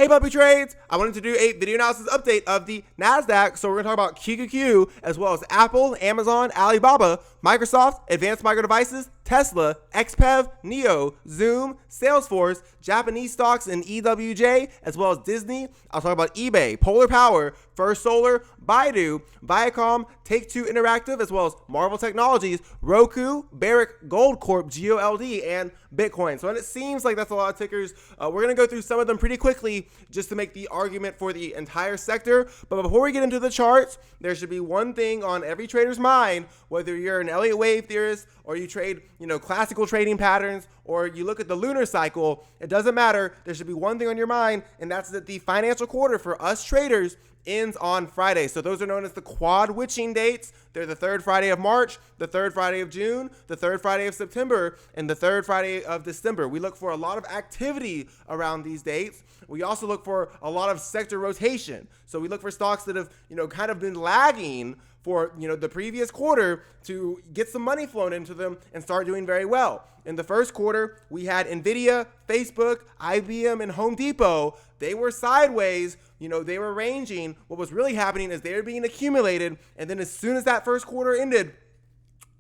Hey puppy trades, I wanted to do a video analysis update of the Nasdaq. So we're going to talk about QQQ as well as Apple, Amazon, Alibaba, Microsoft, Advanced Micro Devices, Tesla, XPEV, NIO, Zoom, Salesforce, Japanese stocks and EWJ, as well as Disney. I'll talk about eBay, Polar Power, First Solar, Baidu, Viacom, Take-Two Interactive, as well as Marvel Technologies, Roku, Barrick Gold Corp, GOLD, and Bitcoin. So it seems like that's a lot of tickers. We're going to go through some of them pretty quickly just to make the argument for the entire sector. But before we get into the charts, there should be one thing on every trader's mind, whether you're an Elliott wave theorist or you trade, classical trading patterns, or you look at the lunar cycle. It doesn't matter. There should be one thing on your mind, and that's that the financial quarter for us traders ends on Friday. So those are known as the quad witching dates. They're the third Friday of March, the third Friday of June, the third Friday of September, and the third Friday of December. We look for a lot of activity around these dates. We also look for a lot of sector rotation. So we look for stocks that have, kind of been lagging for, the previous quarter to get some money flown into them and start doing very well. In the first quarter, we had Nvidia, Facebook, IBM, and Home Depot. They were sideways, they were ranging. What was really happening is they were being accumulated, and then as soon as that first quarter ended,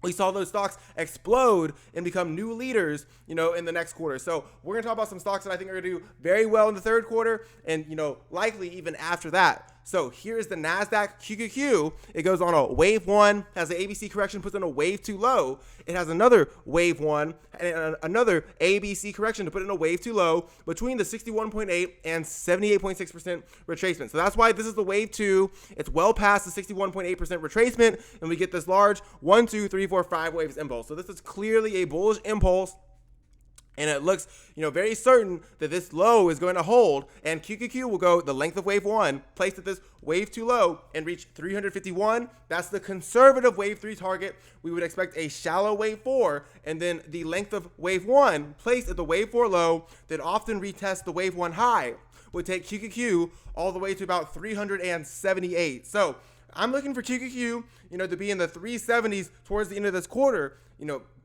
we saw those stocks explode and become new leaders, in the next quarter. So we're going to talk about some stocks that I think are going to do very well in the third quarter and, likely even after that. So here's the Nasdaq QQQ. It goes on a wave one, has an ABC correction, puts in a wave two low. It has another wave one and another ABC correction to put in a wave two low between the 61.8 and 78.6% retracement. So that's why this is the wave two. It's well past the 61.8% retracement, and we get this large 1, 2, 3, 4, 5 waves impulse. So this is clearly a bullish impulse. And it looks, very certain that this low is going to hold, and QQQ will go the length of wave one, placed at this wave two low, and reach 351. That's the conservative wave three target. We would expect a shallow wave four, and then the length of wave one, placed at the wave four low, that often retests the wave one high, would take QQQ all the way to about 378. So I'm looking for QQQ, to be in the 370s towards the end of this quarter,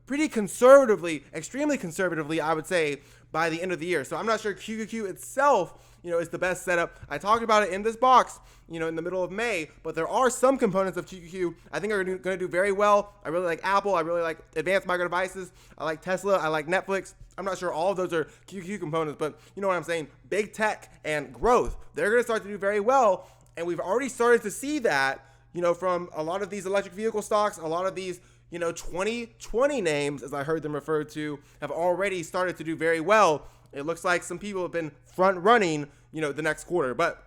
pretty conservatively, extremely conservatively, I would say, by the end of the year. So I'm not sure QQQ itself, is the best setup. I talked about it in this box, in the middle of May, but there are some components of QQQ I think are going to do very well. I really like Apple. I really like Advanced Micro Devices. I like Tesla. I like Netflix. I'm not sure all of those are QQQ components, but you know what I'm saying? Big tech and growth. They're going to start to do very well, and we've already started to see that, from a lot of these electric vehicle stocks, a lot of these 2020 names, as I heard them referred to, have already started to do very well. It looks like some people have been front running, the next quarter. But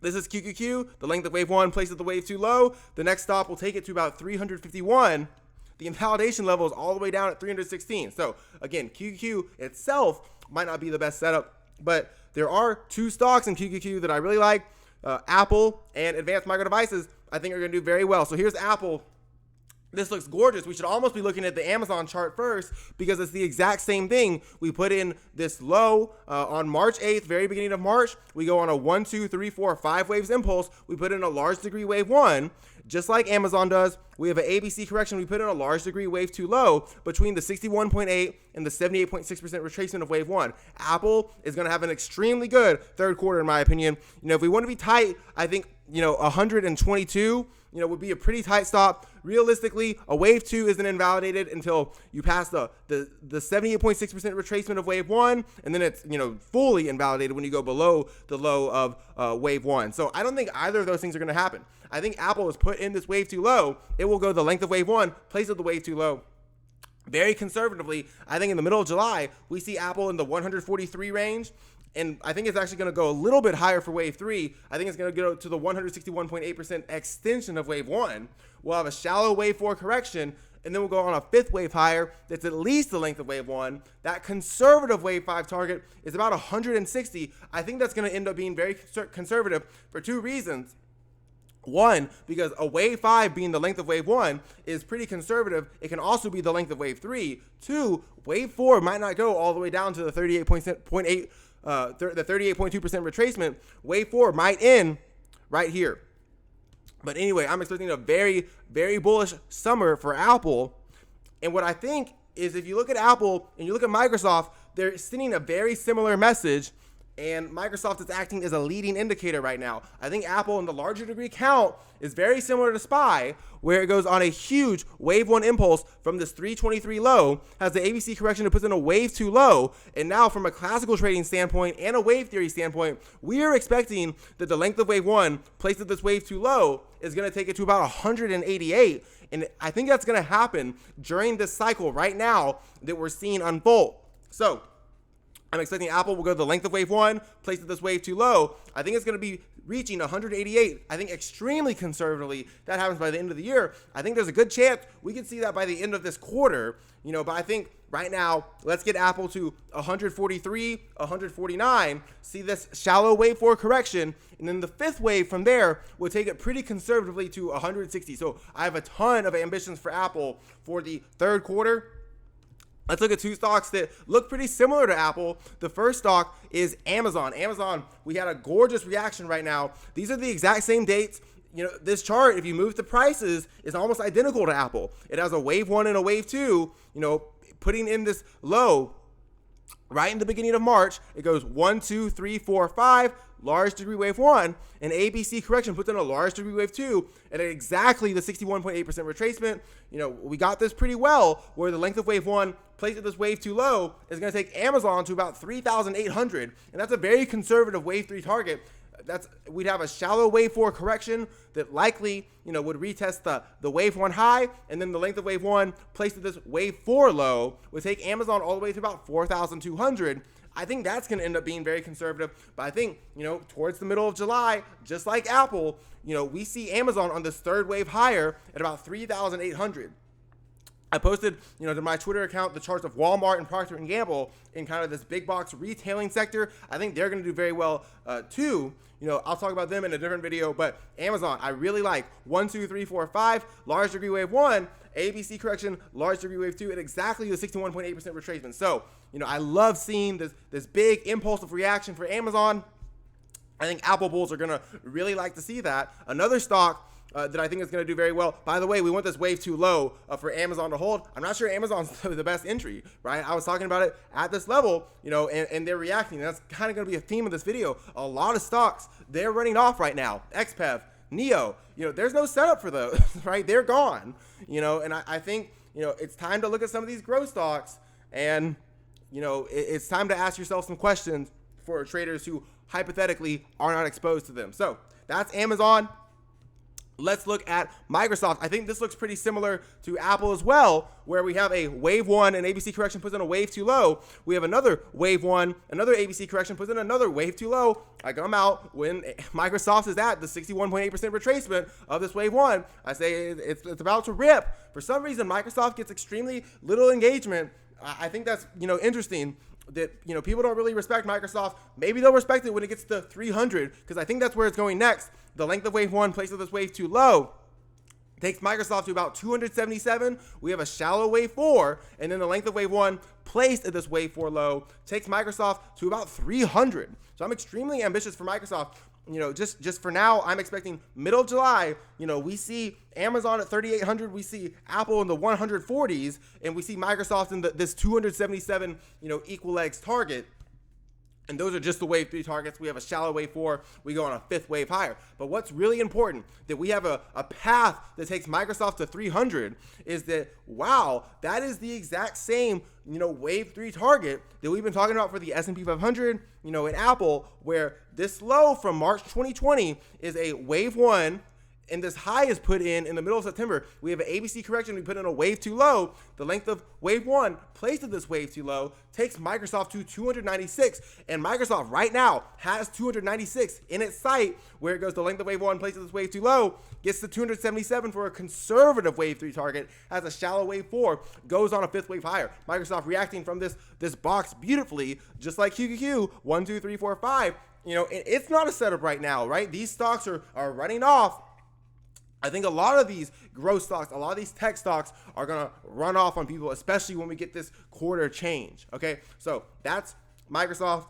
this is QQQ, the length of wave one, placed at the wave two low. The next stop will take it to about 351. The invalidation level is all the way down at 316. So again, QQQ itself might not be the best setup, but there are two stocks in QQQ that I really like. Apple and Advanced Micro Devices, I think, are going to do very well. So here's Apple. This looks gorgeous. We should almost be looking at the Amazon chart first because it's the exact same thing. We put in this low on March 8th, very beginning of March. We go on a 1, 2, 3, 4, 5 waves impulse. We put in a large degree wave one, just like Amazon does. We have an ABC correction. We put in a large degree wave two low between the 61.8 and the 78.6% retracement of wave one. Apple is going to have an extremely good third quarter, in my opinion. If we want to be tight, I think, 122, would be a pretty tight stop. Realistically, a wave two isn't invalidated until you pass the 78.6% retracement of wave one, and then it's, fully invalidated when you go below the low of wave one. So I don't think either of those things are going to happen. I think Apple has put in this wave two low. It will go the length of wave one, place at the wave two low. Very conservatively, I think in the middle of July, we see Apple in the 143 range. And I think it's actually going to go a little bit higher for wave three. I think it's going to go to the 161.8% extension of wave one. We'll have a shallow wave four correction, and then we'll go on a fifth wave higher that's at least the length of wave one. That conservative wave five target is about 160. I think that's going to end up being very conservative for two reasons. One, because a wave five being the length of wave one is pretty conservative. It can also be the length of wave three. Two, wave four might not go all the way down to the 38.8%. The 38.2% retracement. Wave four might end right here. But anyway, I'm expecting a very, very bullish summer for Apple. And what I think is if you look at Apple and you look at Microsoft, they're sending a very similar message And Microsoft is acting as a leading indicator right now. I think Apple, in the larger degree count, is very similar to SPY, where it goes on a huge wave 1 impulse from this 323 low, has the ABC correction that puts in a wave 2 low, and now from a classical trading standpoint and a wave theory standpoint, we are expecting that the length of wave 1 placed at this wave 2 low is going to take it to about 188, and I think that's going to happen during this cycle right now that we're seeing unfold. So I'm expecting Apple will go to the length of wave 1, place at this wave 2 low. I think it's going to be reaching 188. I think extremely conservatively that happens by the end of the year. I think there's a good chance we could see that by the end of this quarter, but I think right now, let's get Apple to 143, 149, see this shallow wave 4 correction, and then the 5th wave from there will take it pretty conservatively to 160. So I have a ton of ambitions for Apple for the 3rd quarter. Let's look at 2 stocks that look pretty similar to Apple. The first stock is Amazon. Amazon, we had a gorgeous reaction right now. These are the exact same dates. This chart, if you move the prices, is almost identical to Apple. It has a wave 1 and a wave 2, putting in this low right in the beginning of March. It goes 1, 2, 3, 4, 5, large degree wave 1, and ABC correction puts in a large degree wave 2 at exactly the 61.8% retracement. We got this pretty well, where the length of wave 1 placed at this wave 2 low is going to take Amazon to about 3,800, and that's a very conservative wave 3 target. We'd have a shallow wave 4 correction that likely, would retest the wave 1 high, and then the length of wave 1 placed at this wave 4 low would take Amazon all the way to about 4,200. I think that's going to end up being very conservative, but I think, towards the middle of July, just like Apple, we see Amazon on this 3rd wave higher at about 3,800. I posted, to my Twitter account, the charts of Walmart and Procter & Gamble in kind of this big box retailing sector. I think they're going to do very well, too. I'll talk about them in a different video, but Amazon, I really like 1, 2, 3, 4, 5, large degree wave 1, ABC correction, large degree wave 2 at exactly the 61.8% retracement. So, I love seeing this big impulsive reaction for Amazon. I think Apple bulls are going to really like to see that. Another stock that I think is going to do very well. By the way, we want this wave 2 low for Amazon to hold. I'm not sure Amazon's the best entry, right? I was talking about it at this level, and they're reacting. That's kind of going to be a theme of this video. A lot of stocks, they're running off right now. XPEV, NIO, there's no setup for those, right? They're gone, and I think, it's time to look at some of these growth stocks, and, it's time to ask yourself some questions for traders who hypothetically are not exposed to them. So that's Amazon. Let's look at Microsoft. I think this looks pretty similar to Apple as well, where we have a wave 1 and ABC correction puts in a wave 2 low. We have another wave 1, another ABC correction puts in another wave 2 low. I come out when Microsoft is at the 61.8% retracement of this wave 1. I say it's about to rip. For some reason, Microsoft gets extremely little engagement. I think that's, interesting that, people don't really respect Microsoft. Maybe they'll respect it when it gets to 300, because I think that's where it's going next. The length of wave 1 placed at this wave 2 low takes Microsoft to about 277. We have a shallow wave 4, and then the length of wave 1 placed at this wave 4 low takes Microsoft to about 300. So I'm extremely ambitious for Microsoft. Just for now, I'm expecting middle of July, we see Amazon at 3,800, we see Apple in the 140s, and we see Microsoft in this 277, equal legs target. And those are just the wave 3 targets. We have a shallow wave 4. We go on a 5th wave higher. But what's really important, that we have a path that takes Microsoft to 300, is that, wow, that is the exact same, wave 3 target that we've been talking about for the S&P 500, in Apple, where this low from March 2020 is a wave 1, and this high is put in the middle of September. We have an ABC correction. We put in a wave 2 low. The length of wave 1 placed at this wave 2 low takes Microsoft to 296. And Microsoft right now has 296 in its sight, where it goes the length of wave 1 placed at this wave 2 low, gets to 277 for a conservative wave 3 target, has a shallow wave 4, goes on a 5th wave higher. Microsoft reacting from this box beautifully, just like QQQ, 1, 2, 3, 4, 5. It's not a setup right now, right? These stocks are running off. I think a lot of these growth stocks, a lot of these tech stocks are going to run off on people, especially when we get this quarter change. Okay, so that's Microsoft.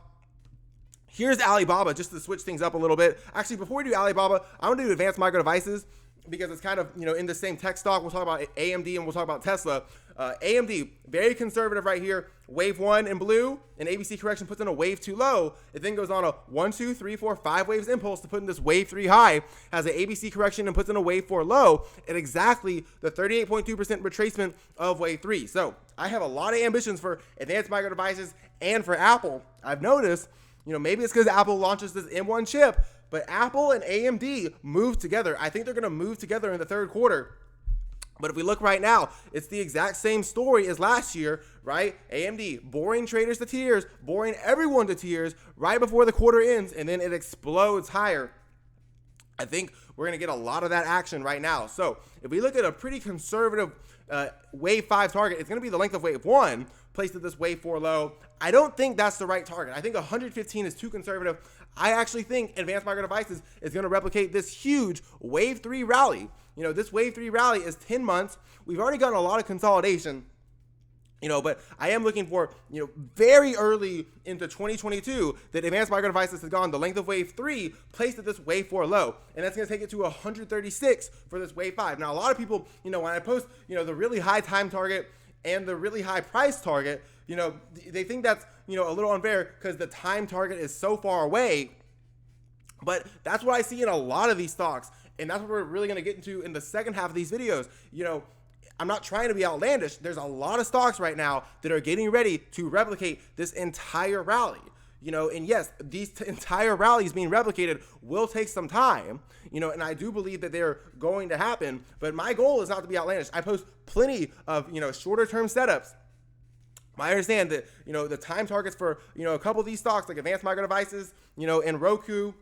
Here's Alibaba, just to switch things up a little bit. Actually, before we do Alibaba, I want to do Advanced Micro Devices, because it's kind of, in the same tech stock. We'll talk about AMD and we'll talk about Tesla. AMD, very conservative right here. Wave 1 in blue, an ABC correction puts in a wave 2 low. It then goes on a 1, 2, 3, 4, 5 waves impulse to put in this wave 3 high, has an ABC correction and puts in a wave 4 low at exactly the 38.2% retracement of wave 3. So I have a lot of ambitions for Advanced Micro Devices and for Apple. I've noticed, maybe it's because Apple launches this M1 chip, but Apple and AMD move together. I think they're going to move together in the third quarter. But if we look right now, it's the exact same story as last year, right? AMD boring traders to tears, boring everyone to tears right before the quarter ends, and then it explodes higher. I think we're going to get a lot of that action right now. So if we look at a pretty conservative wave 5 target, it's going to be the length of wave 1 placed at this wave 4 low. I don't think that's the right target. I think 115 is too conservative. I actually think Advanced Micro Devices is going to replicate this huge wave 3 rally. This wave 3 rally is 10 months. We've already gotten a lot of consolidation, but I am looking for, very early into 2022 that Advanced Micro Devices has gone the length of wave 3 placed at this wave 4 low. And that's going to take it to 136 for this wave 5. Now, a lot of people, when I post, the really high time target and the really high price target, they think that's, a little unfair because the time target is so far away. But that's what I see in a lot of these stocks. And that's what we're really going to get into in the second half of these videos. I'm not trying to be outlandish. There's a lot of stocks right now that are getting ready to replicate this entire rally. And yes, these entire rallies being replicated will take some time, and I do believe that they're going to happen. But my goal is not to be outlandish. I post plenty of, shorter term setups. I understand that, the time targets for, a couple of these stocks like Advanced Micro Devices, and Roku,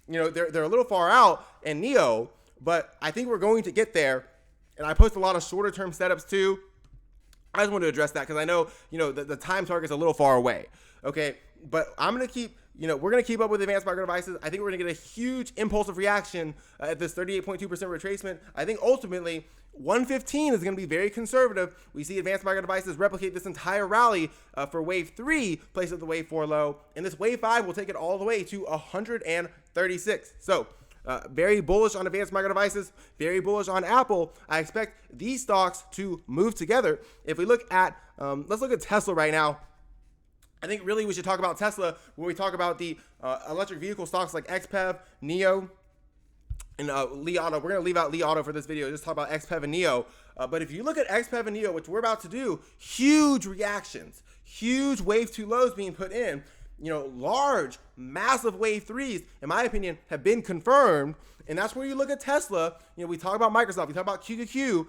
they're a little far out, and NIO, but I think we're going to get there. And I post a lot of shorter term setups too. I just want to address that because I know, the time target's a little far away. Okay. But I'm going to keep, we're going to keep up with Advanced Micro Devices. I think we're going to get a huge impulsive reaction at this 38.2% retracement. I think ultimately 115 is going to be very conservative. We see Advanced Micro Devices replicate this entire rally for wave 3 placed at the wave 4 low. And this wave 5 will take it all the way to 136. So very bullish on Advanced Micro Devices, very bullish on Apple. I expect these stocks to move together. If we look at, let's look at Tesla right now. I think really we should talk about Tesla when we talk about the electric vehicle stocks like XPEV, NIO, and Li Auto. We're going to leave out Li Auto for this video, just talk about XPEV and NIO. But if you look at XPEV and NIO, which we're about to do, huge reactions, huge wave 2 lows being put in. Large, massive wave 3s, in my opinion, have been confirmed. And that's where you look at Tesla. We talk about Microsoft, we talk about QQQ.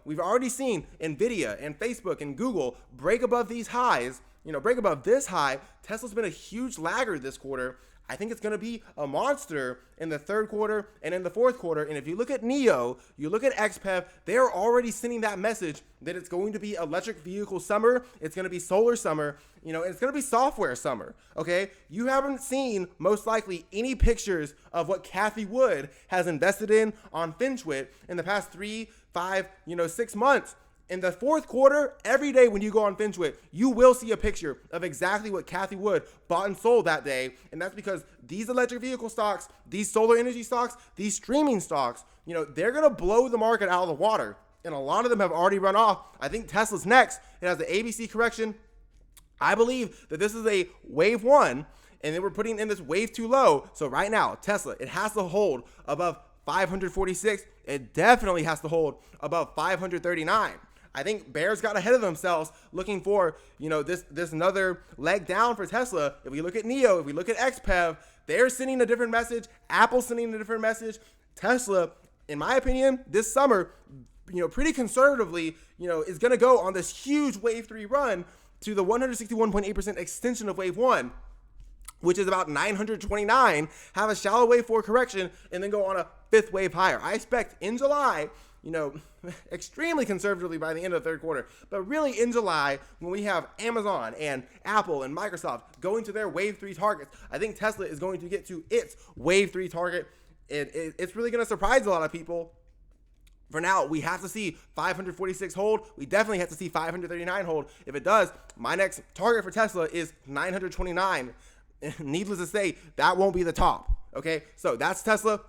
We've already seen Nvidia and Facebook and Google break above these highs, break above this high. Tesla's been a huge laggard this quarter. I think it's going to be a monster in the third quarter and in the fourth quarter. And if you look at NIO, you look at XPEV, they're already sending that message that it's going to be electric vehicle summer. It's going to be solar summer, and it's going to be software summer. Okay. You haven't seen most likely any pictures of what Cathie Wood has invested in on FinTwit in the past 3, 5, 6 months. In the fourth quarter, every day when you go on FinTwit, you will see a picture of exactly what Cathie Wood bought and sold that day. And that's because these electric vehicle stocks, these solar energy stocks, these streaming stocks, they're going to blow the market out of the water. And a lot of them have already run off. I think Tesla's next. It has the ABC correction. I believe that this is a wave 1, and then we're putting in this wave 2 low. So right now, Tesla, it has to hold above 546. It definitely has to hold above 539. I think bears got ahead of themselves looking for, this another leg down for Tesla. If we look at NIO, if we look at XPEV, they're sending a different message. Apple's sending a different message. Tesla, in my opinion, this summer, pretty conservatively, is going to go on this huge wave 3 run to the 161.8% extension of wave 1, which is about 929, have a shallow wave 4 correction, and then go on a 5th wave higher. I expect in July, extremely conservatively by the end of the third quarter. But really in July, when we have Amazon and Apple and Microsoft going to their wave 3 targets, I think Tesla is going to get to its wave 3 target. It's really going to surprise a lot of people. For now, we have to see 546 hold. We definitely have to see 539 hold. If it does, my next target for Tesla is 929. Needless to say, that won't be the top. Okay, so that's Tesla.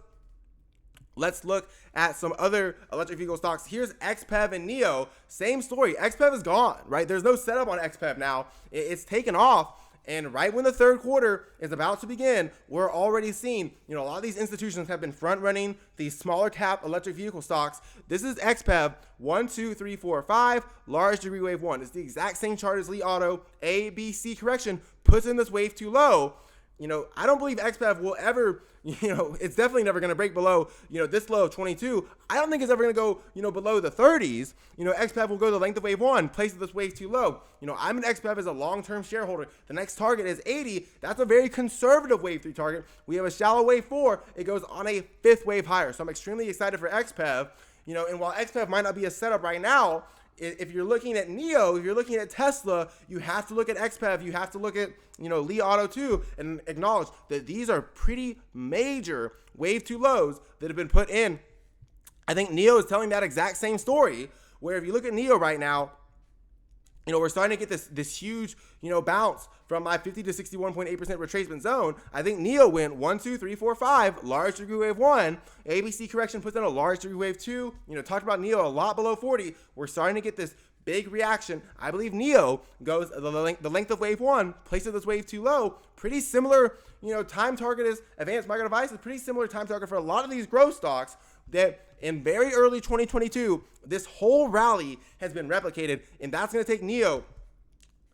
Let's look at some other electric vehicle stocks. Here's XPEV and NIO. Same story. XPEV is gone, right? There's no setup on XPEV now. It's taken off. And right when the third quarter is about to begin, we're already seeing, a lot of these institutions have been front running these smaller cap electric vehicle stocks. This is XPEV 1, 2, 3, 4, 5, large degree wave 1. It's the exact same chart as Li Auto. A, B, C correction puts in this wave too low. I don't believe XPEV will ever, it's definitely never going to break below, this low of 22. I don't think it's ever going to go, below the 30s. XPEV will go the length of wave 1, places this wave too low. I'm an XPEV as a long-term shareholder. The next target is 80. That's a very conservative wave 3 target. We have a shallow wave 4. It goes on a 5th wave higher. So I'm extremely excited for XPEV. And while XPEV might not be a setup right now, if you're looking at NIO, if you're looking at Tesla, you have to look at XPEV. You have to look at, Li Auto too, and acknowledge that these are pretty major wave 2 lows that have been put in. I think NIO is telling that exact same story, where if you look at NIO right now, we're starting to get this huge, bounce from my 50 to 61.8% retracement zone. I think NIO went 1, 2, 3, 4, 5, large degree wave 1. ABC correction puts in a large degree wave 2. Talked about NIO a lot below 40. We're starting to get this big reaction. I believe NIO goes the length of wave 1, places this wave too low. Pretty similar, time target as advanced micro devices. Pretty similar time target for a lot of these growth stocks that in very early 2022, this whole rally has been replicated, and that's going to take NIO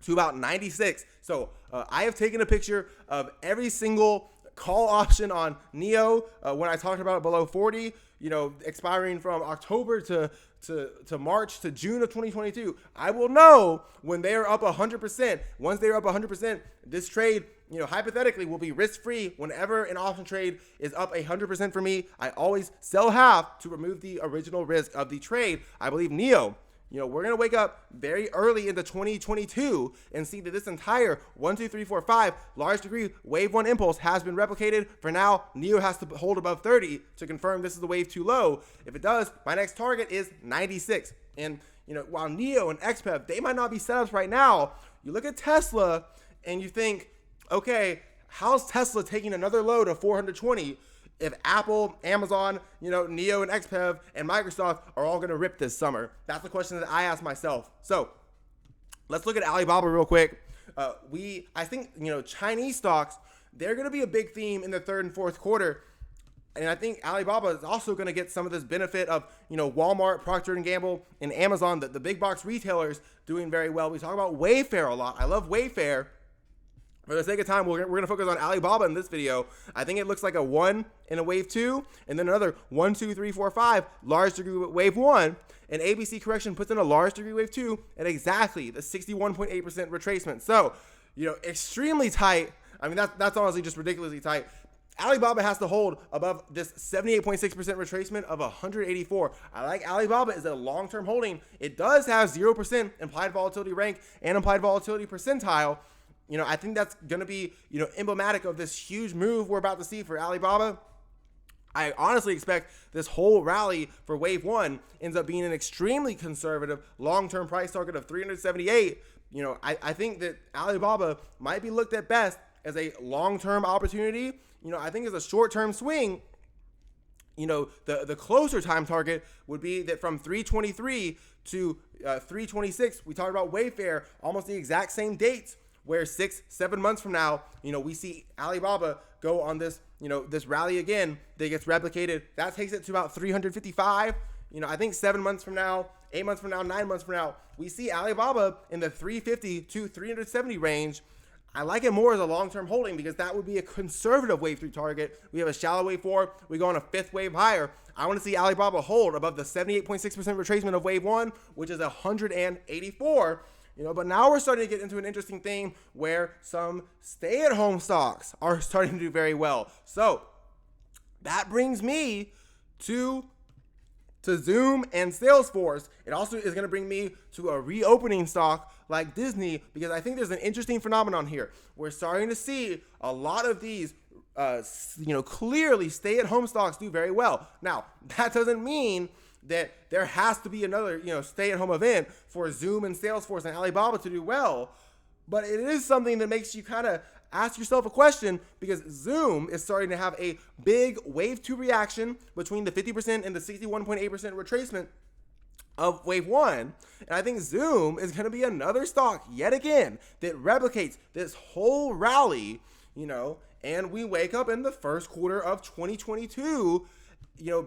to about 96. So I have taken a picture of every single call option on NIO when I talked about it below 40, expiring from October to March to June of 2022. I will know when they are up 100%. Once they are up 100%, this trade, hypothetically will be risk-free. Whenever an option trade is up 100% for me, I always sell half to remove the original risk of the trade. I believe NIO, we're going to wake up very early into 2022 and see that this entire 1, 2, 3, 4, 5 large degree wave 1 impulse has been replicated. For now, NIO has to hold above 30 to confirm this is the wave too low. If it does, my next target is 96. And, while NIO and XPEV, they might not be setups right now, you look at Tesla and you think, okay, how's Tesla taking another low to 420 if Apple, Amazon, NIO and XPEV and Microsoft are all going to rip this summer? That's the question that I ask myself. So let's look at Alibaba real quick. I think, Chinese stocks, they're going to be a big theme in the third and fourth quarter. And I think Alibaba is also going to get some of this benefit of, Walmart, Procter & Gamble, and Amazon, the big box retailers doing very well. We talk about Wayfair a lot. I love Wayfair. For the sake of time, we're going to focus on Alibaba in this video. I think it looks like a 1 in a wave 2, and then another 1, 2, 3, 4, 5, large degree wave 1. And ABC correction puts in a large degree wave 2 at exactly the 61.8% retracement. So, extremely tight. I mean, that's honestly just ridiculously tight. Alibaba has to hold above this 78.6% retracement of 184. I like Alibaba as a long-term holding. It does have 0% implied volatility rank and implied volatility percentile. I think that's going to be, emblematic of this huge move we're about to see for Alibaba. I honestly expect this whole rally for wave 1 ends up being an extremely conservative long-term price target of 378. I think that Alibaba might be looked at best as a long-term opportunity. I think as a short-term swing, the closer time target would be that from 323 to 326. We talked about Wayfair, almost the exact same dates, where 6-7 months from now, we see Alibaba go on this, this rally again that gets replicated. That takes it to about 355. I think 7 months from now, 8 months from now, 9 months from now, we see Alibaba in the 350 to 370 range. I like it more as a long-term holding because that would be a conservative wave 3 target. We have a shallow wave 4. We go on a 5th wave higher. I want to see Alibaba hold above the 78.6% retracement of wave 1, which is 184. But now we're starting to get into an interesting thing where some stay-at-home stocks are starting to do very well. So that brings me to Zoom and Salesforce. It also is going to bring me to a reopening stock like Disney, because I think there's an interesting phenomenon here. We're starting to see a lot of these, clearly stay-at-home stocks do very well. Now, that doesn't mean that there has to be another, stay-at-home event for Zoom and Salesforce and Alibaba to do well. But it is something that makes you kind of ask yourself a question, because Zoom is starting to have a big wave 2 reaction between the 50% and the 61.8% retracement of wave 1. And I think Zoom is going to be another stock yet again that replicates this whole rally, and we wake up in the first quarter of 2022,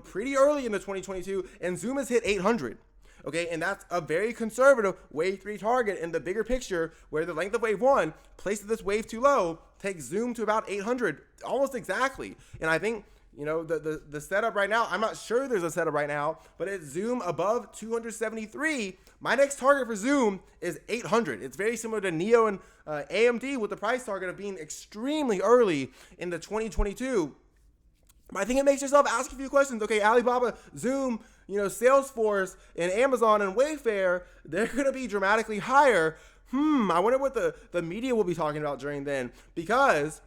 pretty early in the 2022, and Zoom has hit 800. Okay, and that's a very conservative wave 3 target in the bigger picture, where the length of wave 1 places this wave 2 low, takes Zoom to about 800, almost exactly. And I think, the setup right now, I'm not sure there's a setup right now, but it's Zoom above 273. My next target for Zoom is 800. It's very similar to NIO and AMD, with the price target of being extremely early in the 2022. But I think it makes yourself ask a few questions. Okay, Alibaba, Zoom, Salesforce, and Amazon and Wayfair, they're going to be dramatically higher. I wonder what the media will be talking about during then. Because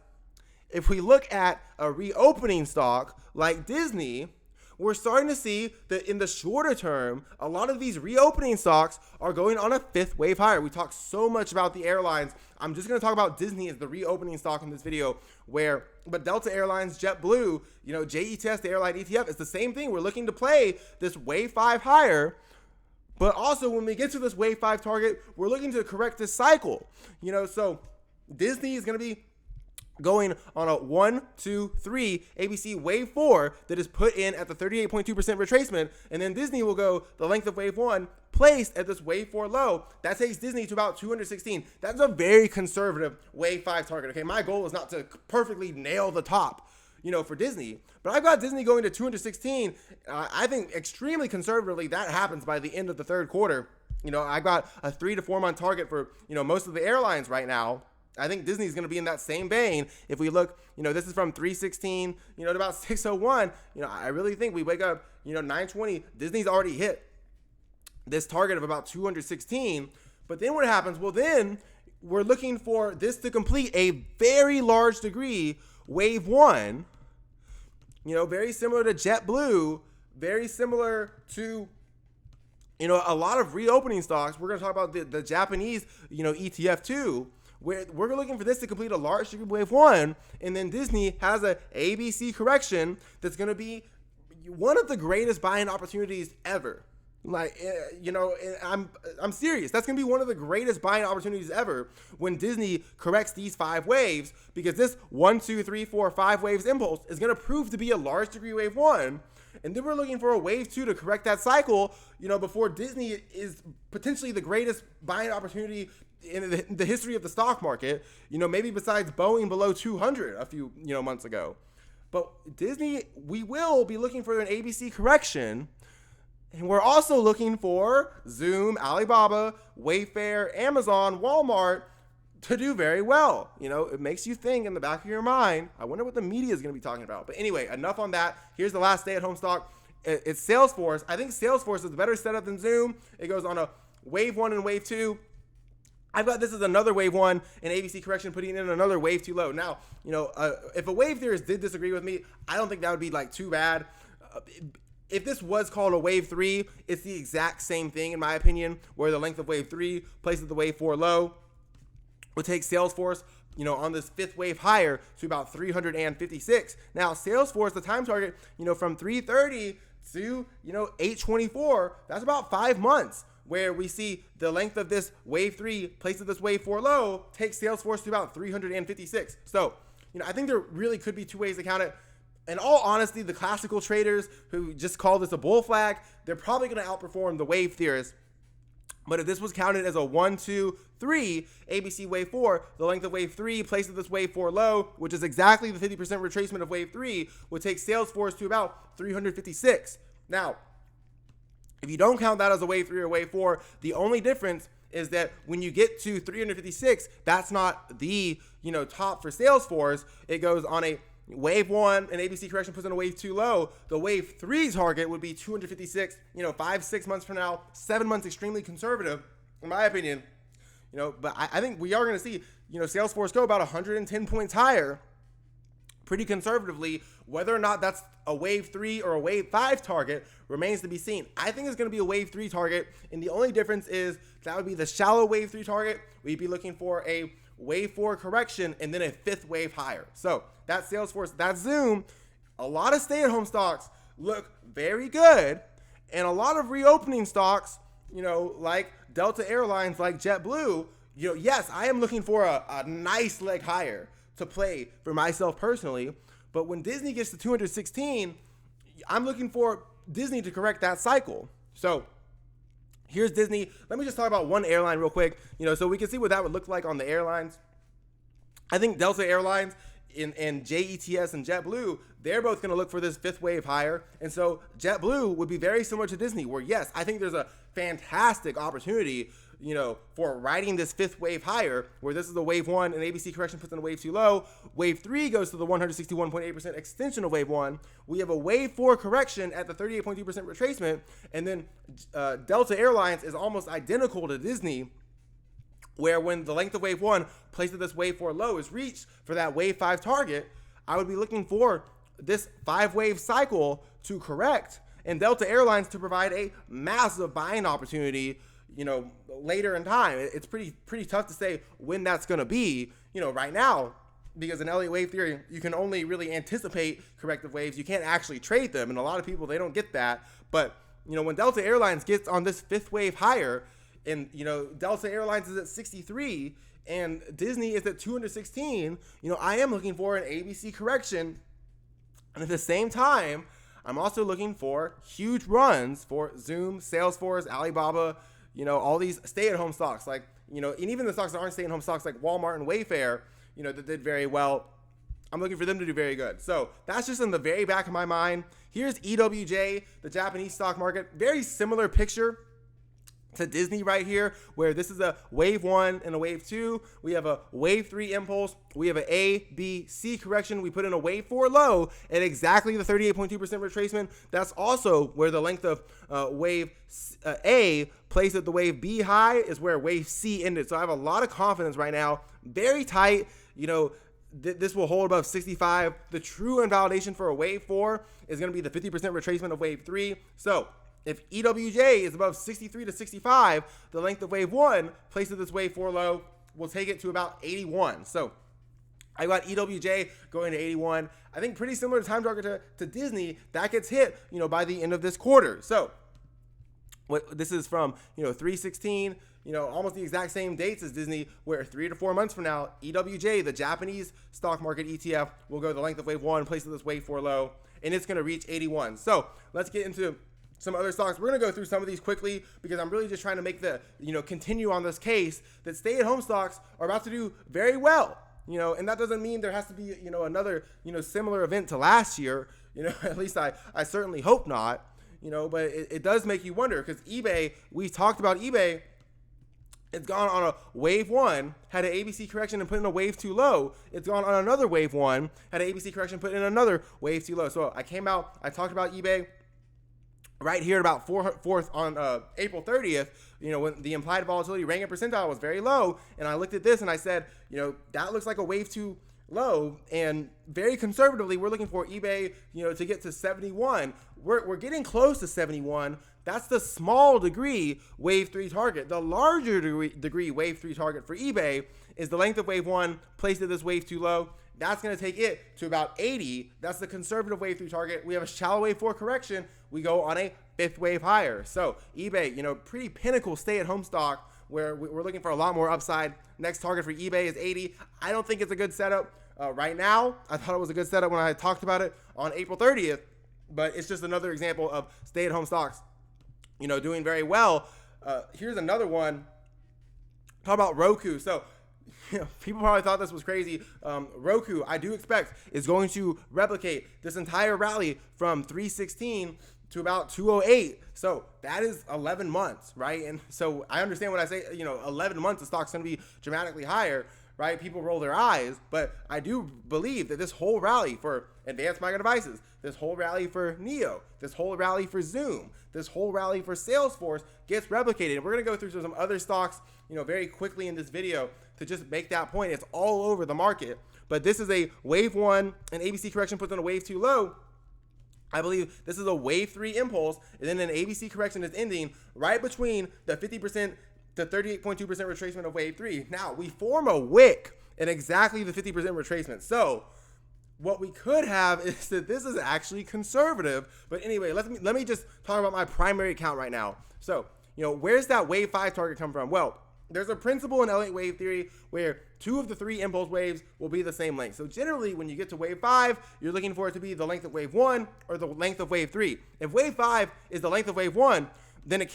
if we look at a reopening stock like Disney, we're starting to see that in the shorter term, a lot of these reopening stocks are going on a 5th wave higher. We talk so much about the airlines. I'm just going to talk about Disney as the reopening stock in this video, but Delta Airlines, JetBlue, JETS, the airline ETF, it's the same thing. We're looking to play this wave 5 higher. But also, when we get to this wave 5 target, we're looking to correct this cycle. So Disney is going to be going on a 1, 2, 3 ABC wave 4 that is put in at the 38.2% retracement, and then Disney will go the length of wave 1 placed at this wave 4 low. That takes Disney to about 216. That's a very conservative wave 5 target. Okay, my goal is not to perfectly nail the top, for Disney, but I've got Disney going to 216. I think extremely conservatively that happens by the end of the third quarter. I got a 3 to 4 month target for most of the airlines right now. I think Disney is going to be in that same vein. If we look, this is from 316, to about 601. I really think we wake up, 920. Disney's already hit this target of about 216. But then what happens? Well, then we're looking for this to complete a very large degree wave 1. Very similar to JetBlue, very similar to a lot of reopening stocks. We're going to talk about the Japanese, ETF too. We're looking for this to complete a large degree wave 1, and then Disney has a ABC correction that's going to be one of the greatest buying opportunities ever. I'm serious. That's going to be one of the greatest buying opportunities ever when Disney corrects these 5 waves, because this 1, 2, 3, 4, 5 waves impulse is going to prove to be a large degree wave 1. And then we're looking for a wave 2 to correct that cycle, before Disney is potentially the greatest buying opportunity in the history of the stock market, maybe besides Boeing below 200 a few, months ago. But Disney, we will be looking for an ABC correction. And we're also looking for Zoom, Alibaba, Wayfair, Amazon, Walmart to do very well. It makes you think in the back of your mind, I wonder what the media is going to be talking about. But anyway, enough on that. Here's the last stay-at-home stock. It's Salesforce. I think Salesforce is a better setup than Zoom. It goes on a wave 1 and wave 2. I've got this as another wave 1 and ABC correction, putting in another wave 2 low. Now, if a wave theorist did disagree with me, I don't think that would be too bad. If this was called a wave 3, it's the exact same thing in my opinion, where the length of wave 3 places the wave 4 low would take Salesforce, on this 5th wave higher to about 356. Now, Salesforce, the time target, from 330 to, 824, that's about 5 months, where we see the length of this wave 3 places this wave 4 low, takes Salesforce to about 356. So, I think there really could be 2 ways to count it. In all honesty, the classical traders who just call this a bull flag, they're probably going to outperform the wave theorists. But if this was counted as a 1, 2, 3 ABC wave 4, the length of wave 3 places this wave 4 low, which is exactly the 50% retracement of wave 3, would take Salesforce to about 356. Now, if you don't count that as a wave 3 or wave 4, the only difference is that when you get to 356, that's not the, top for Salesforce. It goes on a wave 1, an ABC correction puts in a wave 2 low. The wave 3 target would be 256, 5-6 months from now, 7 months extremely conservative, in my opinion. But I think we are going to see, Salesforce go about 110 points higher pretty conservatively. Whether or not that's a wave 3 or a wave 5 target remains to be seen. I think it's going to be a wave 3 target, and the only difference is that would be the shallow wave 3 target. We'd be looking for a wave 4 correction, and then a 5th wave higher. So that's Salesforce, that's Zoom. A lot of stay-at-home stocks look very good, and a lot of reopening stocks, like Delta Airlines, like JetBlue, yes, I am looking for a nice leg higher to play for myself personally. But when Disney gets to 216, I'm looking for Disney to correct that cycle. So here's Disney. Let me just talk about one airline real quick, so we can see what that would look like on the airlines. I think Delta Airlines and JETS and JetBlue, they're both going to look for this 5th wave higher. And so JetBlue would be very similar to Disney, where yes, I think there's a fantastic opportunity, for riding this 5th wave higher, where this is a wave 1 and ABC correction puts in a wave 2 low. Wave 3 goes to the 161.8% extension of wave 1. We have a wave 4 correction at the 38.2% retracement. And then Delta Airlines is almost identical to Disney, where when the length of wave 1 placed at this wave 4 low is reached for that wave 5 target, I would be looking for this 5-wave cycle to correct and Delta Airlines to provide a massive buying opportunity, later in time. It's pretty tough to say when that's going to be, right now, because in Elliott wave theory, you can only really anticipate corrective waves. You can't actually trade them, and a lot of people, they don't get that. But, when Delta Airlines gets on this 5th wave higher, and, Delta Airlines is at 63 and Disney is at 216, I am looking for an ABC correction. And at the same time, I'm also looking for huge runs for Zoom, Salesforce, Alibaba, all these stay-at-home stocks, like, and even the stocks that aren't stay-at-home stocks like Walmart and Wayfair, that did very well. I'm looking for them to do very good. So that's just in the very back of my mind. Here's EWJ, the Japanese stock market. Very similar picture to Disney right here, where this is a wave 1 and a wave 2. We have a wave 3 impulse. We have an A, B, C correction. We put in a wave 4 low at exactly the 38.2% retracement. That's also where the length of wave A placed at the wave B high is where wave C ended. So I have a lot of confidence right now. Very tight. This will hold above 65. The true invalidation for a wave 4 is going to be the 50% retracement of wave 3. So if EWJ is above 63 to 65, the length of wave 1 placed at this wave 4 low will take it to about 81. So I got EWJ going to 81. I think pretty similar to time target to Disney. That gets hit, by the end of this quarter. So this is from, 316, almost the exact same dates as Disney, where 3 to 4 months from now, EWJ, the Japanese stock market ETF, will go the length of wave 1, placed at this wave 4 low, and it's going to reach 81. So let's get into some other stocks. We're going to go through some of these quickly because I'm really just trying to make the, continue on this case that stay-at-home stocks are about to do very well, and that doesn't mean there has to be, another, similar event to last year, at least I certainly hope not, but it does make you wonder because eBay, we talked about eBay. It's gone on a wave 1, had an ABC correction and put in a wave 2 low. It's gone on another wave 1, had an ABC correction, put in another wave 2 low. So I came out, I talked about eBay right here at about 4th on April 30th, when the implied volatility ranking percentile was very low. And I looked at this and I said, that looks like a wave 2 low. And very conservatively, we're looking for eBay, to get to 71. We're getting close to 71. That's the small degree wave 3 target. The larger degree wave 3 target for eBay is the length of wave 1 placed at this wave 2 low. That's going to take it to about 80. That's the conservative wave 3 target. We have a shallow wave 4 correction. We go on a 5th wave higher. So eBay, pretty pinnacle stay-at-home stock where we're looking for a lot more upside. Next target for eBay is 80. I don't think it's a good setup right now. I thought it was a good setup when I talked about it on April 30th, but it's just another example of stay-at-home stocks, doing very well. Here's another one. Talk about Roku. So people probably thought this was crazy. Roku, I do expect, is going to replicate this entire rally from 316 to about 208. So that is 11 months, right? And so I understand when I say, 11 months, the stock's going to be dramatically higher, right? People roll their eyes, but I do believe that this whole rally for advanced micro devices, this whole rally for NIO, this whole rally for Zoom, this whole rally for Salesforce gets replicated. And we're going to go through some other stocks, very quickly in this video to just make that point. It's all over the market, but this is a wave 1, an ABC correction puts on a wave 2 low. I believe this is a wave 3 impulse, and then an ABC correction is ending right between the 50% to 38.2% retracement of wave 3. Now, we form a wick in exactly the 50% retracement. So, what we could have is that this is actually conservative. But anyway, let me just talk about my primary account right now. So, where's that wave 5 target come from? Well, there's a principle in L8 wave theory where 2 of the 3 impulse waves will be the same length. So generally, when you get to wave 5, you're looking for it to be the length of wave 1 or the length of wave 3. If wave 5 is the length of wave 1, then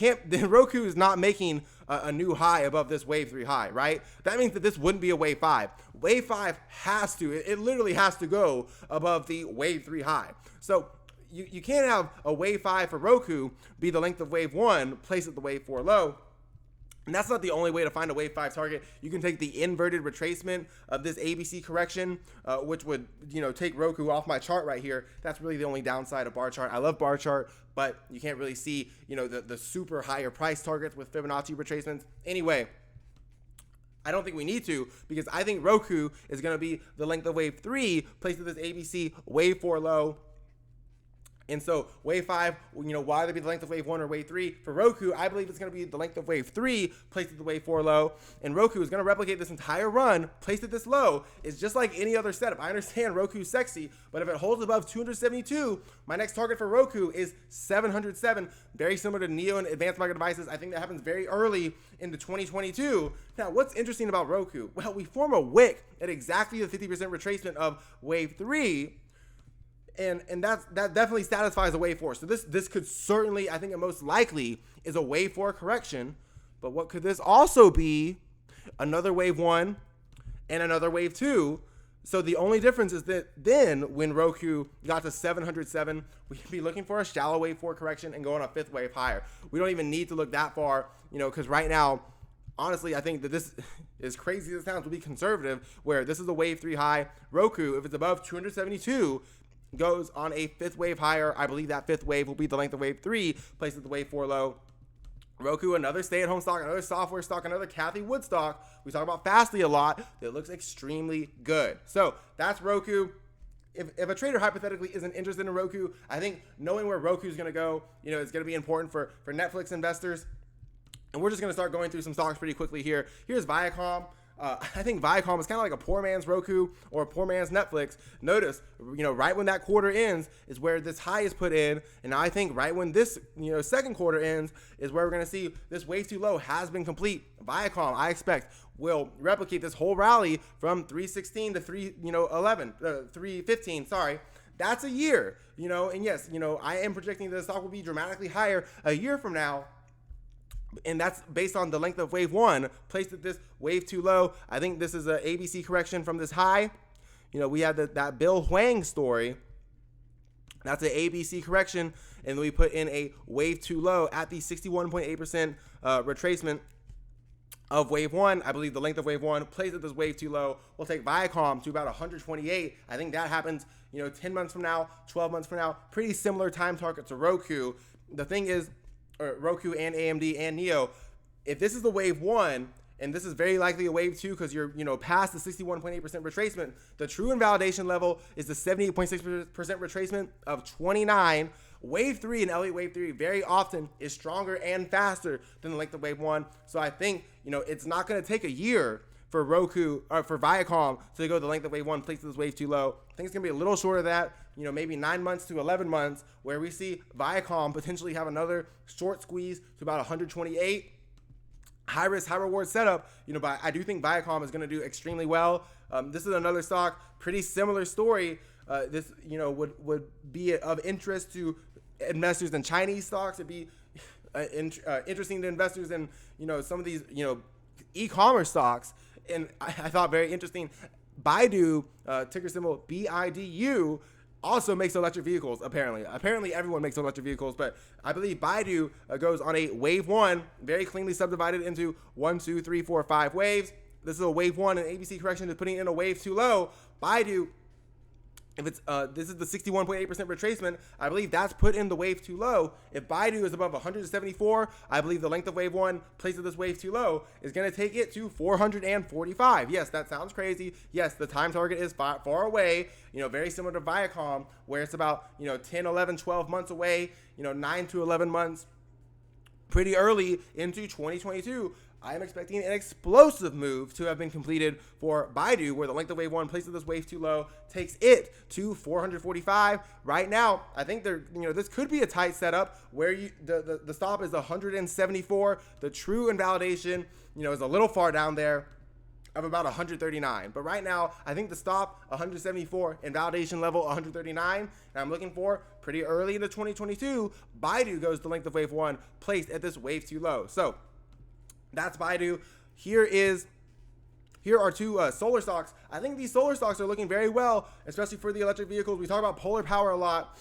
Roku is not making a new high above this wave 3 high, right? That means that this wouldn't be a wave 5. Wave 5 has to, it literally has to go above the wave 3 high. So you can't have a wave 5 for Roku be the length of wave 1, place at the wave 4 low. And that's not the only way to find a wave 5 target. You can take the inverted retracement of this ABC correction, which would, take Roku off my chart right here. That's really the only downside of bar chart. I love bar chart, but you can't really see, the super higher price targets with Fibonacci retracements. Anyway, I don't think we need to, because I think Roku is going to be the length of wave 3 placed at this ABC wave 4 low. And so wave 5, why would it be the length of wave 1 or wave 3? For Roku, I believe it's going to be the length of wave 3 placed at the wave 4 low. And Roku is going to replicate this entire run placed at this low. It's just like any other setup. I understand Roku's sexy, but if it holds above 272, my next target for Roku is 707. Very similar to NIO and advanced micro devices. I think that happens very early into 2022. Now, what's interesting about Roku? Well, we form a wick at exactly the 50% retracement of wave 3. And that definitely satisfies a wave 4. So this could certainly, I think it most likely is a wave 4 correction. But what could this also be? Another wave 1 and another wave 2. So the only difference is that then when Roku got to 707, we'd be looking for a shallow wave 4 correction and going a 5th wave higher. We don't even need to look that far, because right now, honestly, I think that this, as crazy as it sounds, will be conservative, where this is a wave 3 high. Roku, if it's above 272, goes on a 5th wave higher. I believe that 5th wave will be the length of wave 3, placed at the wave 4 low. Roku, another stay-at-home stock, another software stock, another Cathie Wood stock. We talk about Fastly a lot. It looks extremely good. So that's Roku. If a trader hypothetically isn't interested in Roku, I think knowing where Roku is going to go, is going to be important for Netflix investors. And we're just going to start going through some stocks pretty quickly here. Here's Viacom. I think Viacom is kind of like a poor man's Roku or a poor man's Netflix. Notice, right when that quarter ends is where this high is put in. And I think right when this, second quarter ends is where we're going to see this wave 2 low has been complete. Viacom, I expect, will replicate this whole rally from 316 to 315, sorry. That's a year, and yes, I am projecting that the stock will be dramatically higher a year from now. And that's based on the length of wave 1 placed at this wave 2 low. I think this is an ABC correction from this high. We had that Bill Huang story. That's an ABC correction. And we put in a wave 2 low at the 61.8% retracement of wave 1. I believe the length of wave 1 placed at this wave 2 low. We'll take Viacom to about 128. I think that happens, 10 months from now, 12 months from now. Pretty similar time target to Roku. The thing is, Roku and AMD and NIO, if this is the wave 1, and this is very likely a wave 2 because you're, past the 61.8% retracement, the true invalidation level is the 78.6% retracement of 29. Wave 3 and L8 wave 3 very often is stronger and faster than the length of wave 1. So I think, it's not going to take a year for Roku or for Viacom to go the length of wave 1 placed at this wave 2 low. I think it's going to be a little short of that, maybe 9 months to 11 months, where we see Viacom potentially have another short squeeze to about 128. High risk, high reward setup, but I do think Viacom is going to do extremely well. This is another stock, pretty similar story. This, would be of interest to investors in Chinese stocks. It'd be interesting to investors in, some of these, e-commerce stocks. And I thought very interesting, Baidu, ticker symbol BIDU, also makes electric vehicles, apparently. Apparently everyone makes electric vehicles, but I believe Baidu goes on a wave 1, very cleanly subdivided into 1, 2, 3, 4, 5 waves. This is a wave 1, and ABC correction is putting in a wave 2 low. Baidu, if it's this is the 61.8% retracement, I believe that's put in the wave 2 low. If Baidu is above 174, I believe the length of wave 1 placed at this wave 2 low is going to take it to 445. Yes, that sounds crazy. Yes, the time target is far away, very similar to Viacom, where it's about, 10, 11, 12 months away, 9 to 11 months, pretty early into 2022. I am expecting an explosive move to have been completed for Baidu, where the length of wave 1 places this wave too low, takes it to 445. Right now, I think this could be a tight setup where the stop is 174. The true invalidation, is a little far down there of about 139. But right now, I think the stop 174 and validation level 139. And I'm looking for pretty early into 2022, Baidu goes the length of wave 1 placed at this wave too low. So that's Baidu. Here are two solar stocks. I think these solar stocks are looking very well, especially for the electric vehicles. We talk about polar power a lot.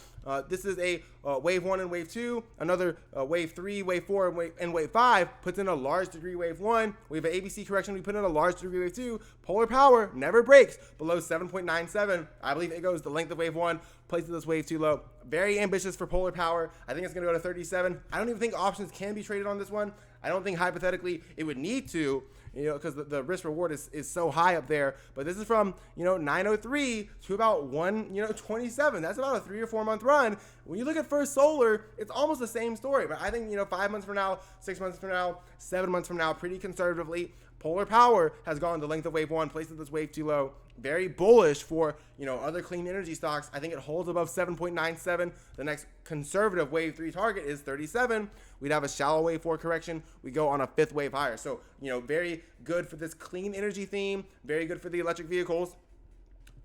This is a wave 1 and wave 2, another wave 3, wave 4, and wave 5 puts in a large degree wave 1. We have an ABC correction. We put in a large degree wave 2. Polar power never breaks below 7.97. I believe it goes the length of wave 1, places this wave too low. Very ambitious for polar power. I think it's going to go to 37. I don't even think options can be traded on this one. I don't think hypothetically it would need to, because the risk reward is so high up there. But this is from 903 to about 127. That's about a 3 or 4 month run. When you look at First Solar, it's almost the same story. But I think 5 months from now, 6 months from now, 7 months from now, pretty conservatively, polar power has gone the length of wave 1, places this wave too low. Very bullish for other clean energy stocks. I think it holds above 7.97. The next conservative wave 3 target is 37. We'd have a shallow wave 4 correction. We go on a 5th wave higher. So very good for this clean energy theme. Very good for the electric vehicles.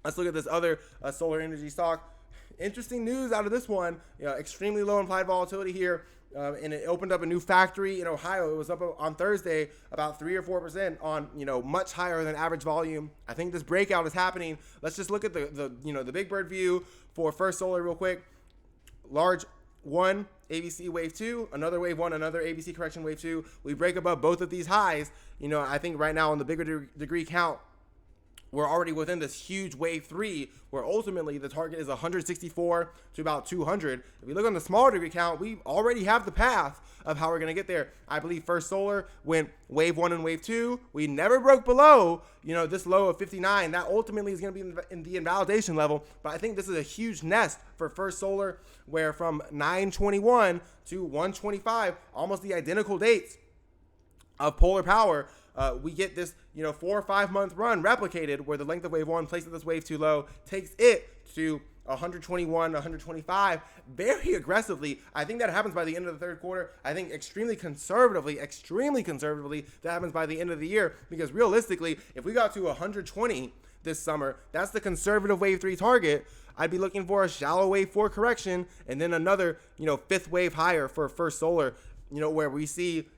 Let's look at this other solar energy stock. Interesting news out of this one. Extremely low implied volatility here. And it opened up a new factory in Ohio. It was up on Thursday about 3 or 4% on, much higher than average volume. I think this breakout is happening. Let's just look at the big bird view for First Solar real quick. Large 1, ABC wave 2, another wave 1, another ABC correction wave 2. We break above both of these highs. I think right now on the bigger degree count, we're already within this huge wave 3 where ultimately the target is 164 to about 200. If we look on the smaller degree count, we already have the path of how we're going to get there. I believe First Solar went wave 1 and wave 2. We never broke below, this low of 59. That ultimately is going to be in the invalidation level. But I think this is a huge nest for First Solar where from 921 to 125, almost the identical dates of polar power, we get this 4 or 5 month run replicated where the length of wave 1 places this wave too low, takes it to 121, 125 very aggressively. I think that happens by the end of the third quarter. I think extremely conservatively, that happens by the end of the year, because realistically, if we got to 120 this summer, that's the conservative wave 3 target. I'd be looking for a shallow wave 4 correction and then another 5th wave higher for First Solar, where we see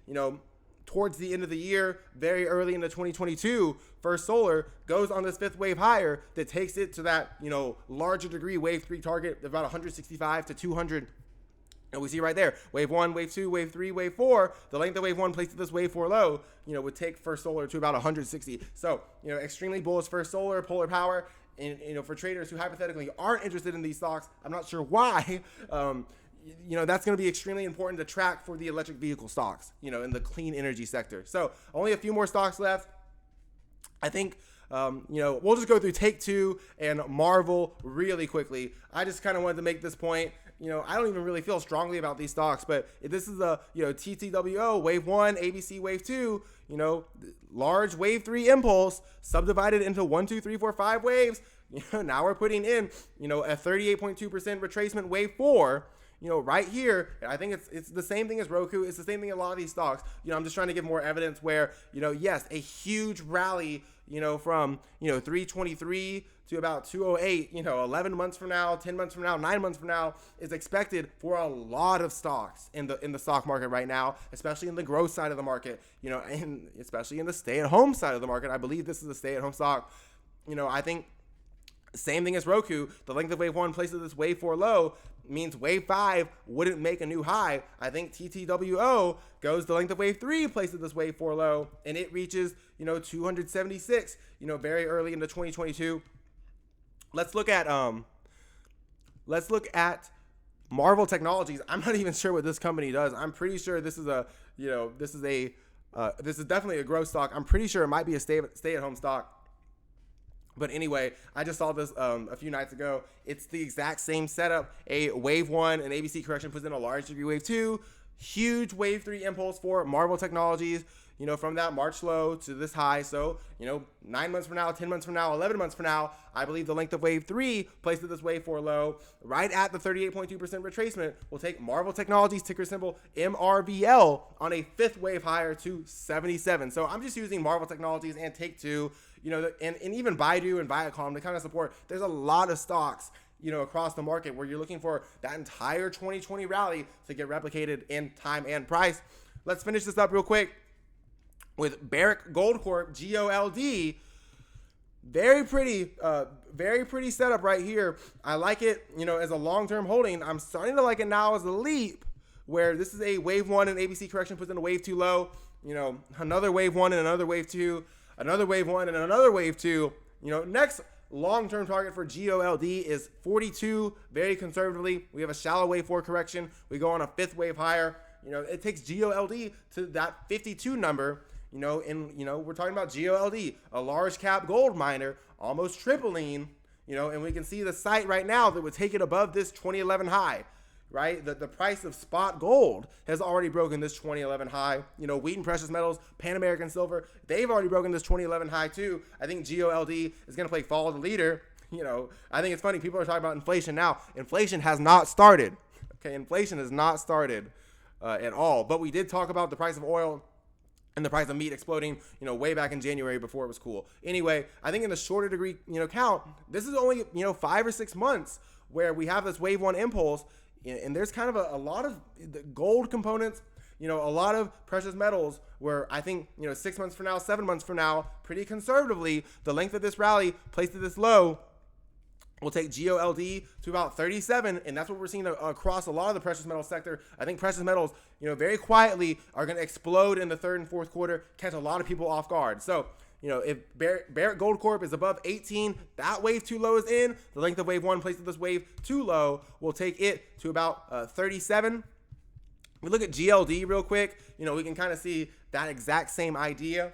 towards the end of the year, very early into 2022, First Solar goes on this 5th wave higher that takes it to that, larger degree wave 3 target of about 165 to 200. And we see right there, wave 1, wave 2, wave 3, wave 4, the length of wave 1 placed at this wave 4 low, would take First Solar to about 160. So, extremely bullish First Solar, polar power, and, for traders who hypothetically aren't interested in these stocks, I'm not sure why, that's going to be extremely important to track for the electric vehicle stocks, in the clean energy sector. So only a few more stocks left. I think, we'll just go through Take-Two and Marvel really quickly. I just kind of wanted to make this point. I don't even really feel strongly about these stocks, but if this is a, TTWO, wave 1, ABC wave 2, large wave 3 impulse subdivided into 1, 2, 3, 4, 5 waves. Now we're putting in, a 38.2% retracement wave 4. Right here, I think it's the same thing as Roku. It's the same thing in a lot of these stocks. I'm just trying to give more evidence where, yes, a huge rally, from, 323 to about 208, 11 months from now, 10 months from now, 9 months from now is expected for a lot of stocks in the stock market right now, especially in the growth side of the market, and especially in the stay-at-home side of the market. I believe this is a stay-at-home stock. I think same thing as Roku. The length of wave 1 places this wave 4 low means wave 5 wouldn't make a new high. I think TTWO goes the length of wave 3 places this wave 4 low, and it reaches 276 very early into 2022. Let's look at Marvel Technologies. I'm not even sure what this company does. I'm pretty sure this is this is definitely a growth stock. I'm pretty sure it might be a stay-at-home stock. But anyway, I just saw this a few nights ago. It's the exact same setup. A wave 1, an ABC correction puts in a large degree wave 2. Huge wave 3 impulse for Marvel Technologies. from that March low to this high. So, 9 months from now, 10 months from now, 11 months from now, I believe the length of wave 3 placed at this wave 4 low right at the 38.2% retracement will take Marvel Technologies, ticker symbol MRVL, on a 5th wave higher to 77. So I'm just using Marvel Technologies and Take-Two, and even Baidu and Viacom to kind of support. There's a lot of stocks across the market where you're looking for that entire 2020 rally to get replicated in time and price. Let's finish this up real quick with Barrick Gold Corp, GOLD. Very pretty setup right here. I like it, as a long-term holding. I'm starting to like it now as a leap, where this is a wave 1 and ABC correction puts in a wave 2 low, another wave 1 and another wave 2, another wave 1 and another wave 2. Next long-term target for GOLD is 42, very conservatively. We have a shallow wave 4 correction. We go on a 5th wave higher. It takes GOLD to that 52 number, we're talking about GOLD, a large cap gold miner, almost tripling, and we can see the site right now that would take it above this 2011 high, right? The price of spot gold has already broken this 2011 high. Wheaton Precious Metals, Pan American Silver, they've already broken this 2011 high too. I think GOLD is going to play follow the leader. I think it's funny. People are talking about inflation now. Inflation has not started. Okay, inflation has not started at all. But we did talk about the price of oil and the price of meat exploding, way back in January before it was cool. Anyway, I think in the shorter degree, count, this is only, 5 or 6 months where we have this wave 1 impulse, and there's kind of a lot of the gold components, a lot of precious metals where I think, 6 months from now, 7 months from now, pretty conservatively, the length of this rally placed at this low will take GOLD to about 37, and that's what we're seeing across a lot of the precious metal sector. I think precious metals, very quietly are going to explode in the 3rd and 4th quarter, catch a lot of people off guard. So, if Barrick Gold Corp is above 18, that wave 2 low is in. The length of wave 1 placed at this wave 2 low will take it to about 37. We look at GLD real quick. We can kind of see that exact same idea,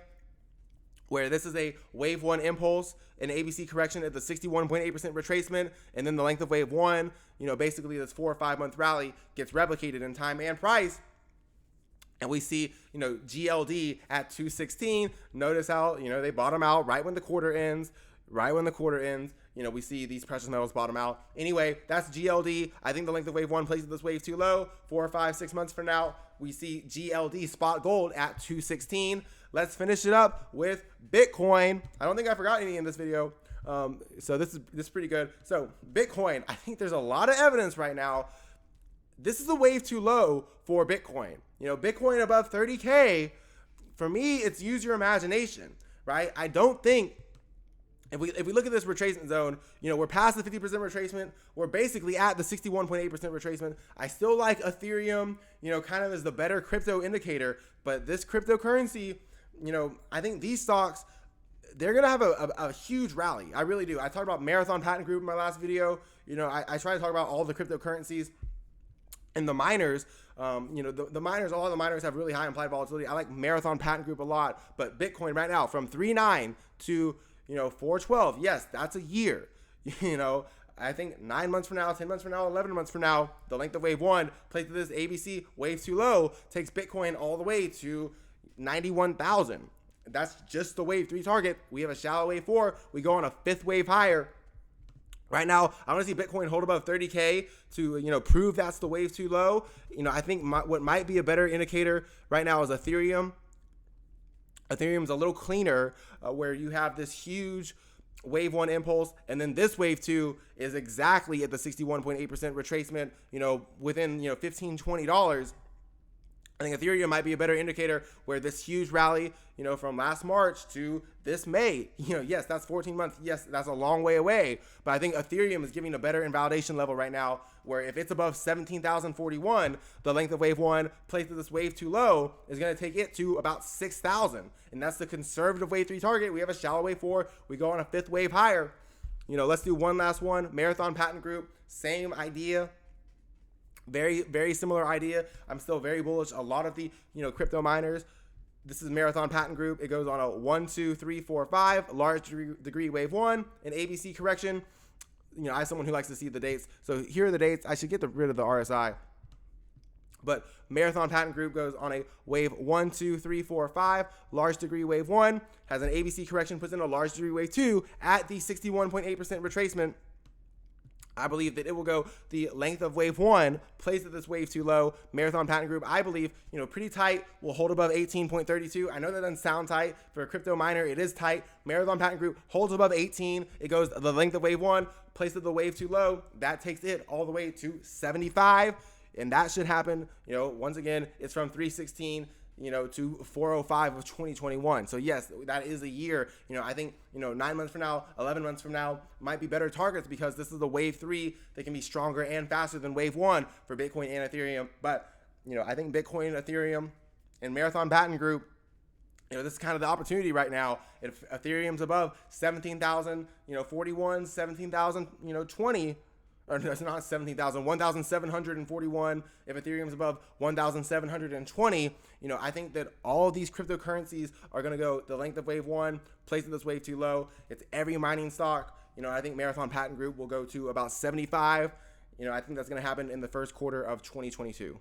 where this is a wave 1 impulse, an ABC correction at the 61.8% retracement, and then the length of wave 1, basically this 4 or 5 month rally gets replicated in time and price. And we see, GLD at 216. Notice how, they bottom out right when the quarter ends. We see these precious metals bottom out. Anyway, that's GLD. I think the length of wave 1 places this wave 2 low. 4 or 5, 6 months from now, we see GLD spot gold at 216. Let's finish it up with Bitcoin. I don't think I forgot any in this video. So this is pretty good. So Bitcoin, I think there's a lot of evidence right now. This is a wave 2 low for Bitcoin. Bitcoin above 30K, for me, it's use your imagination, right? I don't think, if we look at this retracement zone, we're past the 50% retracement. We're basically at the 61.8% retracement. I still like Ethereum, kind of as the better crypto indicator. But this cryptocurrency, I think these stocks, they're going to have a huge rally. I really do. I talked about Marathon Patent Group in my last video. I try to talk about all the cryptocurrencies and the miners. The miners, a lot of the miners have really high implied volatility. I like Marathon Patent Group a lot. But Bitcoin right now, from 3.9 to 412. Yes, that's a year. I think 9 months from now, 10 months from now, 11 months from now, the length of wave 1 placed at this ABC wave 2 low takes Bitcoin all the way to 91,000. That's just the wave 3 target. We have a shallow wave 4. We go on a 5th wave higher. Right now, I want to see Bitcoin hold above 30K to, prove that's the wave 2 low. I think what might be a better indicator right now is Ethereum. Ethereum's a little cleaner, where you have this huge wave 1 impulse, and then this wave 2 is exactly at the 61.8% retracement, within, $15, $20. I think Ethereum might be a better indicator, where this huge rally, from last March to this May, yes, that's 14 months. Yes, that's a long way away. But I think Ethereum is giving a better invalidation level right now, where if it's above 17,041, the length of wave 1 placed at this wave 2 low is going to take it to about 6,000. And that's the conservative wave 3 target. We have a shallow wave 4. We go on a 5th wave higher. Let's do one last one. Marathon Patent Group, same idea. Very, very similar idea. I'm still very bullish. A lot of the, crypto miners. This is Marathon Patent Group. It goes on a 1, 2, 3, 4, 5, large degree wave 1, an ABC correction. I'm someone who likes to see the dates. So here are the dates. I should get rid of the RSI. But Marathon Patent Group goes on a wave 1, 2, 3, 4, 5. Large degree wave 1 has an ABC correction, puts in a large degree wave 2 at the 61.8% retracement. I believe that it will go the length of wave 1, plays at this wave 2 low. Marathon Patent Group, I believe, pretty tight, will hold above 18.32. I know that doesn't sound tight for a crypto miner. It is tight. Marathon Patent Group holds above 18. It goes the length of wave 1, plays at the wave 2 low. That takes it all the way to 75. And that should happen, once again, it's from 316, to 405 of 2021. So yes, that is a year. I think, 9 months from now, 11 months from now might be better targets because this is the wave 3 that can be stronger and faster than wave 1 for Bitcoin and Ethereum. But, I think Bitcoin, Ethereum, and Marathon Patent Group, this is kind of the opportunity right now. If Ethereum's above 17,000, 41, 17,000, 20, or no, it's not 17,000, 1,741. If Ethereum's above 1,720, I think that all of these cryptocurrencies are going to go the length of wave 1, placing this wave 2 low. It's every mining stock. I think Marathon Patent Group will go to about 75. I think that's going to happen in the first quarter of 2022.